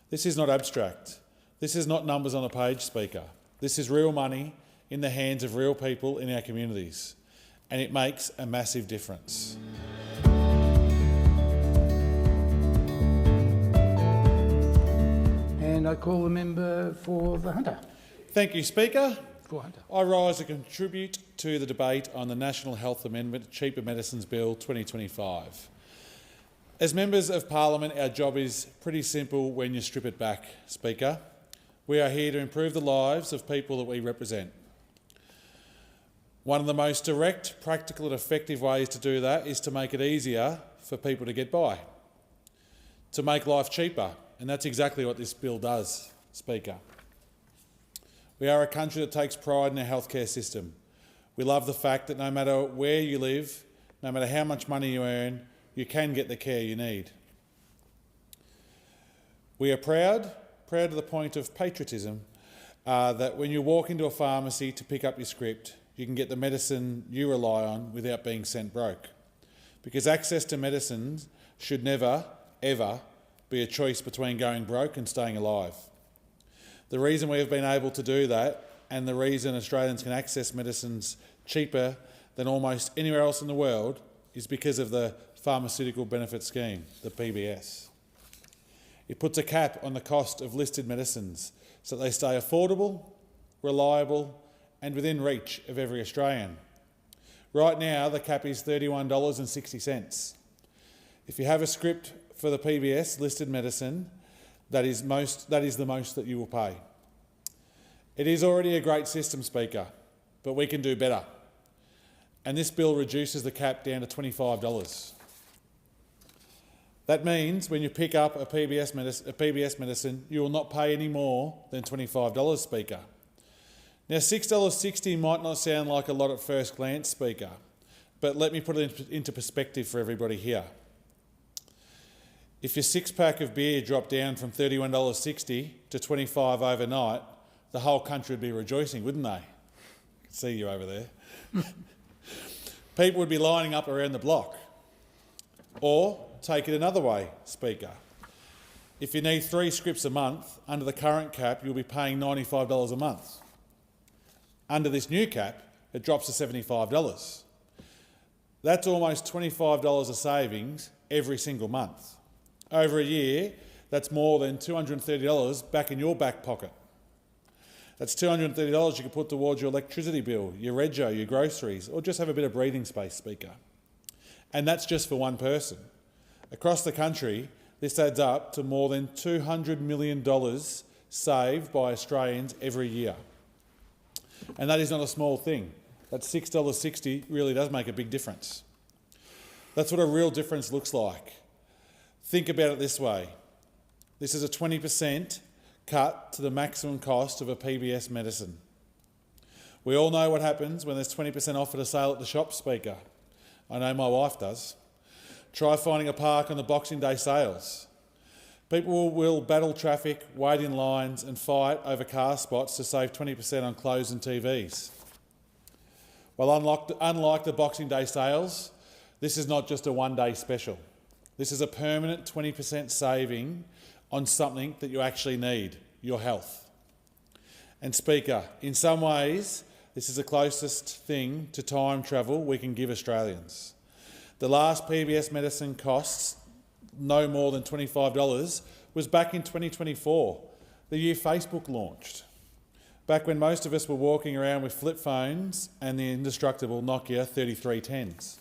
This is not abstract. This is not numbers on a page, Speaker. This is real money in the hands of real people in our communities, and it makes a massive difference. And I call the member for the Hunter. Thank you, Speaker. For Hunter. I rise to contribute to the debate on the National Health Amendment Cheaper Medicines Bill 2025. As members of Parliament, our job is pretty simple when you strip it back, Speaker. We are here to improve the lives of people that we represent. One of the most direct, practical and effective ways to do that is to make it easier for people to get by, to make life cheaper, and that's exactly what this bill does, Speaker. We are a country that takes pride in our healthcare system. We love the fact that no matter where you live, no matter how much money you earn, you can get the care you need. We are proud to the point of patriotism, that when you walk into a pharmacy to pick up your script, you can get the medicine you rely on without being sent broke. Because access to medicines should never, ever be a choice between going broke and staying alive. The reason we have been able to do that, and the reason Australians can access medicines cheaper than almost anywhere else in the world, is because of the Pharmaceutical Benefit Scheme, the PBS. It puts a cap on the cost of listed medicines so that they stay affordable, reliable and within reach of every Australian. Right now, the cap is $31.60. If you have a script for the PBS listed medicine, that is the most that you will pay. It is already a great system, Speaker, but we can do better. And this bill reduces the cap down to $25. That means when you pick up a PBS medicine, you will not pay any more than $25, Speaker. Now, $6.60 might not sound like a lot at first glance, Speaker, but let me put it into perspective for everybody here. If your six-pack of beer dropped down from $31.60 to $25 overnight, the whole country would be rejoicing, wouldn't they? I can see you over there. People would be lining up around the block. Or take it another way, Speaker. If you need 3 scripts a month, under the current cap, you'll be paying $95 a month. Under this new cap, it drops to $75. That's almost $25 of savings every single month. Over a year, that's more than $230 back in your back pocket. That's $230 you can put towards your electricity bill, your rego, your groceries, or just have a bit of breathing space, Speaker. And that's just for one person. Across the country, this adds up to more than $200 million saved by Australians every year. And that is not a small thing. That $6.60 really does make a big difference. That's what a real difference looks like. Think about it this way. This is a 20% cut to the maximum cost of a PBS medicine. We all know what happens when there's 20% off at a sale at the shop, Speaker. I know my wife does. Try finding a park on the Boxing Day sales. People will battle traffic, wait in lines and fight over car spots to save 20% on clothes and TVs. Well, unlike the Boxing Day sales, this is not just a one-day special. This is a permanent 20% saving on something that you actually need, your health. And Speaker, in some ways, this is the closest thing to time travel we can give Australians. The last PBS medicine costs no more than $25 was back in 2024, the year Facebook launched. Back when most of us were walking around with flip phones and the indestructible Nokia 3310s.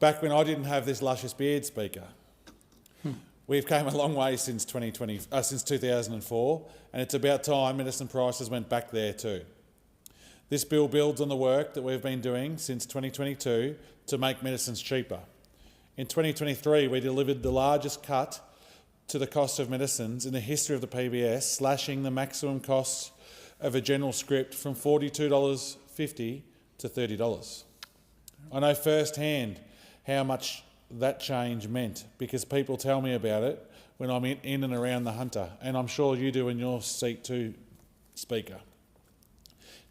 Back when I didn't have this luscious beard, Speaker. We've come a long way since 2004, and it's about time medicine prices went back there too. This bill builds on the work that we've been doing since 2022 to make medicines cheaper. In 2023, we delivered the largest cut to the cost of medicines in the history of the PBS, slashing the maximum cost of a general script from $42.50 to $30. I know firsthand how much that change meant because people tell me about it when I'm in and around the Hunter, and I'm sure you do in your seat too, Speaker.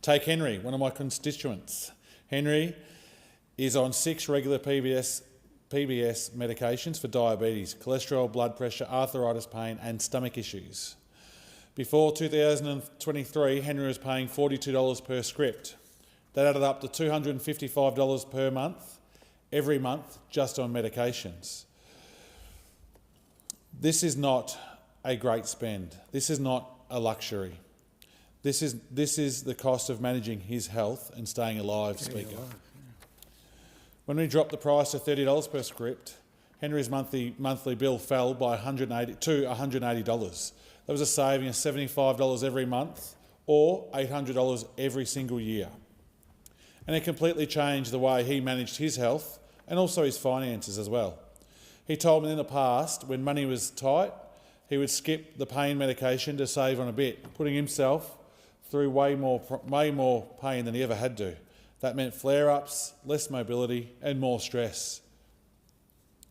Take Henry, one of my constituents. Henry is on 6 regular PBS PBS medications for diabetes, cholesterol, blood pressure, arthritis pain and stomach issues. Before 2023, Henry was paying $42 per script. That added up to $255 per month, every month, just on medications. This is not a great spend. This is not a luxury. This is the cost of managing his health and staying alive, Speaker. When we dropped the price to $30 per script, Henry's monthly bill fell by $180 to $180. That was a saving of $75 every month or $800 every single year. And it completely changed the way he managed his health and also his finances as well. He told me in the past, when money was tight, he would skip the pain medication to save on a bit, putting himself through way more pain than he ever had to. That meant flare-ups, less mobility and more stress.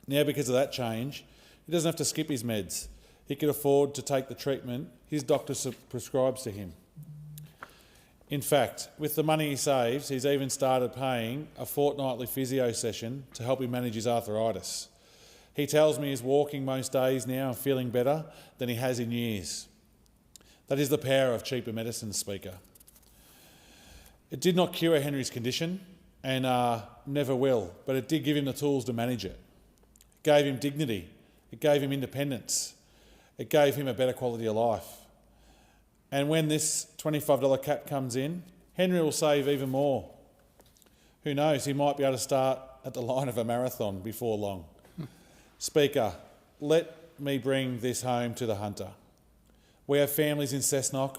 Now, because of that change, he doesn't have to skip his meds. He can afford to take the treatment his doctor prescribes to him. In fact, with the money he saves, he's even started paying a fortnightly physio session to help him manage his arthritis. He tells me he's walking most days now and feeling better than he has in years. That is the power of cheaper medicine, Speaker. It did not cure Henry's condition and never will, but it did give him the tools to manage it. It gave him dignity. It gave him independence. It gave him a better quality of life. And when this $25 cap comes in, Henry will save even more. Who knows, he might be able to start at the line of a marathon before long. Speaker, let me bring this home to the Hunter. We have families in Cessnock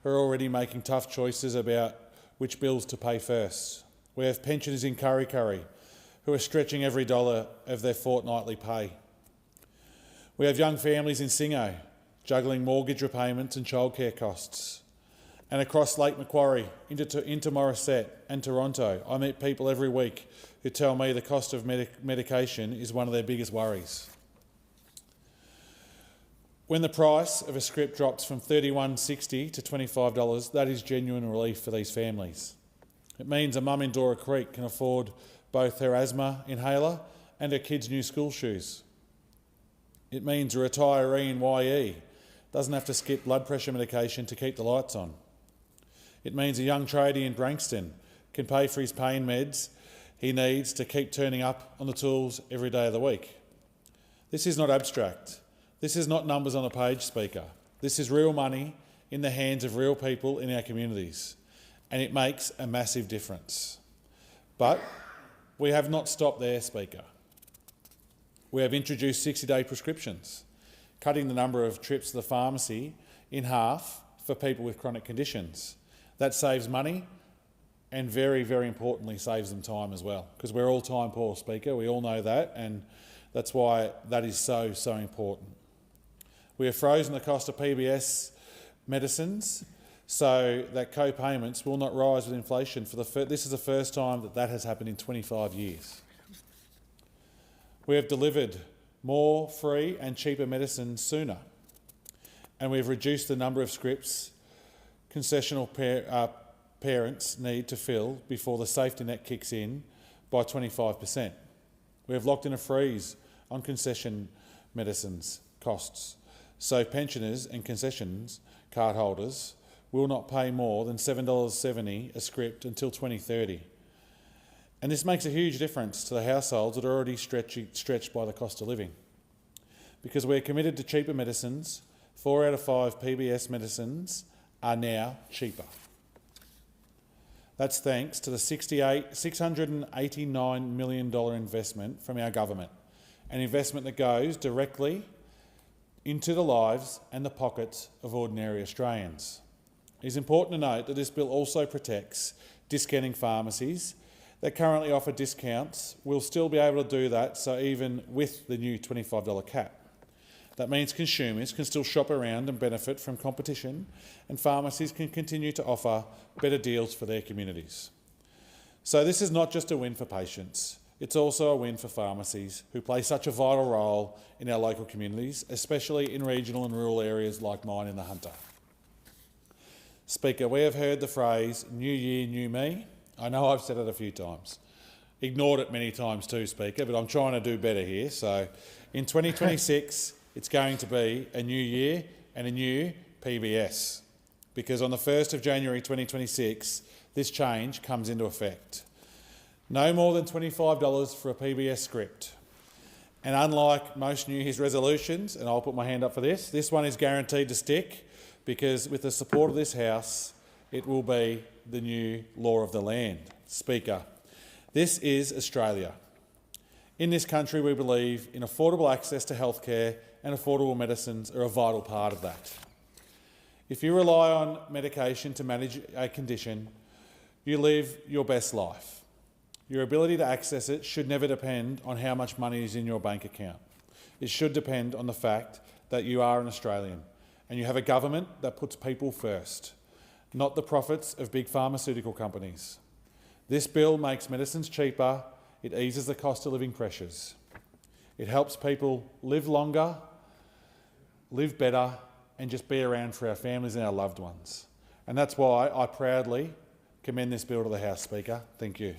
who are already making tough choices about which bills to pay first. We have pensioners in Kurri Kurri who are stretching every dollar of their fortnightly pay. We have young families in Singo juggling mortgage repayments and childcare costs. And across Lake Macquarie into Morisset and Toronto, I meet people every week who tell me the cost of medication is one of their biggest worries. When the price of a script drops from $31.60 to $25, that is genuine relief for these families. It means a mum in Dora Creek can afford both her asthma inhaler and her kids' new school shoes. It means a retiree in YE doesn't have to skip blood pressure medication to keep the lights on. It means a young tradie in Brankston can pay for his pain meds he needs to keep turning up on the tools every day of the week. This is not abstract. This is not numbers on a page, Speaker. This is real money in the hands of real people in our communities, and it makes a massive difference. But we have not stopped there, Speaker. We have introduced 60-day prescriptions, cutting the number of trips to the pharmacy in half for people with chronic conditions. That saves money and very, very importantly saves them time as well, because we're all time poor, Speaker. We all know that, and that's why that is so, so important. We have frozen the cost of PBS medicines so that co-payments will not rise with inflation. This is the first time that has happened in 25 years. We have delivered more free and cheaper medicine sooner, and we've reduced the number of scripts concessional parents need to fill before the safety net kicks in by 25%. We have locked in a freeze on concession medicines costs, so pensioners and concessions card holders will not pay more than $7.70 a script until 2030. And this makes a huge difference to the households that are already stretched by the cost of living. Because we're committed to cheaper medicines, 4 out of 5 PBS medicines are now cheaper. That's thanks to the $689 million investment from our government, an investment that goes directly into the lives and the pockets of ordinary Australians. It is important to note that this bill also protects discounting pharmacies that currently offer discounts will still be able to do that, so even with the new $25 cap. That means consumers can still shop around and benefit from competition, and pharmacies can continue to offer better deals for their communities. So this is not just a win for patients, it's also a win for pharmacies who play such a vital role in our local communities, especially in regional and rural areas like mine in the Hunter. Speaker, we have heard the phrase, "New year, new me." I know I've said it a few times. ignored it many times too, Speaker, but I'm trying to do better here. So in 2026, it's going to be a new year and a new PBS, because on the 1st of January 2026, this change comes into effect. No more than $25 for a PBS script. And unlike most New Year's resolutions, and I'll put my hand up for this one is guaranteed to stick, because with the support of this House, it will be the new law of the land. Speaker, this is Australia. In this country, we believe in affordable access to healthcare, and affordable medicines are a vital part of that. If you rely on medication to manage a condition, you live your best life. Your ability to access it should never depend on how much money is in your bank account. It should depend on the fact that you are an Australian and you have a government that puts people first, not the profits of big pharmaceutical companies. This bill makes medicines cheaper, it eases the cost of living pressures. It helps people live longer, live better, and just be around for our families and our loved ones. And that's why I proudly commend this bill to the House, Speaker. Thank you.